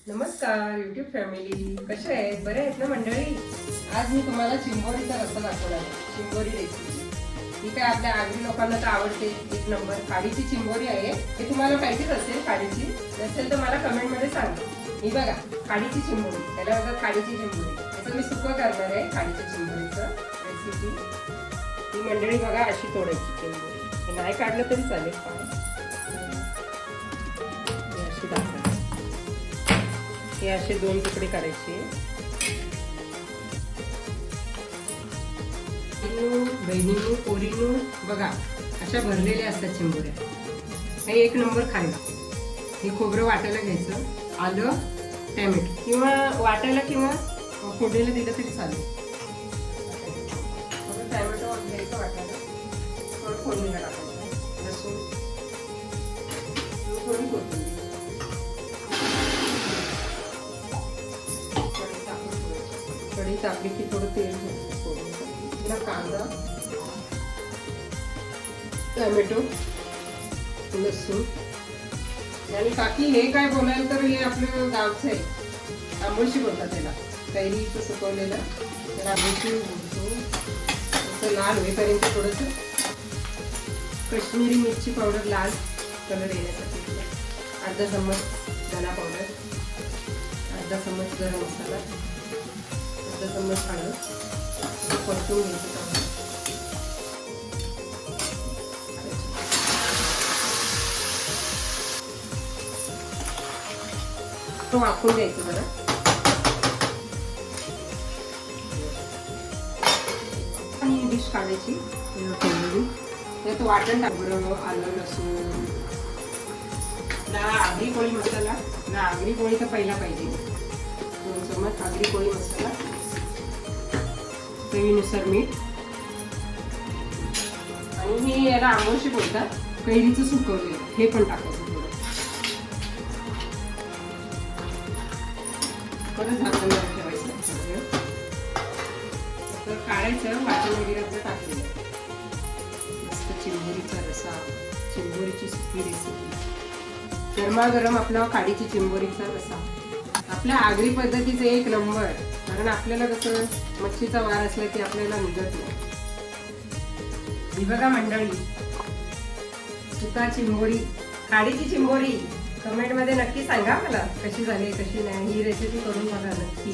नमस्कार YouTube family, कसे आहेत? बरे आहेत ना मंडळी? आज मी तुम्हाला चिंबोरीचा रस्सा दाखवणार आहे. चिंबोरी रेसिपी ही काय आपल्या आगरी लोकांना तर आवडते. एक नंबर खाडीची चिंबोरी आहे. हे तुम्हाला माहितीच असेल. खाडीची नसेल तर मला कमेंट मध्ये सांगा. ही बघा खाडीची चिंबोरी, त्याला बघा खाडीची चिंबोरी. याचं मी सुकं करणार आहे. खाडीच्या चिंबोरीचं रेसिपी ही मंडळी बघा अशी तोडायची चिंबोरी. हे नाही काढलं तरी चालेल. अशी दाखवा. हे असे 2 तुकडे करायचे. बहिणींनो, पोरींनो, बघा अशा भरलेल्या असतात चिंबोऱ्या. हे एक नंबर खायला. हे खोबरं वाटायला घ्यायचं, आलं, टॅमॅटो किंवा वाटायला किंवा फोडलेलं दिलं तरी चालेल. टॅमॅटो घ्यायचं वाटायला, थोडं फोडणीला टाकायचं, लसूण, थोडी कोथिंबीर, कढई तापली की थोडं तेल घ्यायचं, कांदा, टोमॅटो, लसूण. आणि बाकी हे काय बोलायला तर हे आपलं गावचं आहे. आंबोशी बोलतात त्याला. कैरीचं सुकवलेलं त्याला आंबोशी बोलतो. लाल होईपर्यंत थोडंसं काश्मीरी मिरची पावडर, लाल कलर येण्यासाठी, अर्धा चम्मच धना पावडर, अर्धा चम्मच गरम मसाला, अर्धा चम्मच हळद, परतून घ्यायचं. तो वाफून द्यायचं जरा. आणि डिश काढायची. त्यात वाटण टाकलं, आलं, लसूण, आगरी कोळी मसाला. आगरी कोळी तर पहिला पाहिजे. 2 चम्मच आगरी कोळी मसाला, चवीनुसार मीठ. आणि हे याला आंबोशी बोलतात. कैरीचं सुकवलेलं हे पण टाकायचं थोडं. परत झाकण ठेवायचं. तर काढायचं. वाटण वगैरे टाकलेलं. मस्त चिंबोरीचा रस्सा, चिंबोरीची सुकी रेसिपी. गरमागरम आपला खाडीची चिंबोरीचा रस्सा. आपल्या आगरी पद्धतीचं एक नंबर. कारण आपल्याला कसं मच्छीचा वार असला की आपल्याला निघत नाही. ही बघा मंडळी, सुका चिंबोरी, खाडीची चिंबोरी. कमेंट मध्ये नक्की सांगा मला कशी झाली, कशी नाही. ही रेसिपी करून बघा नक्की.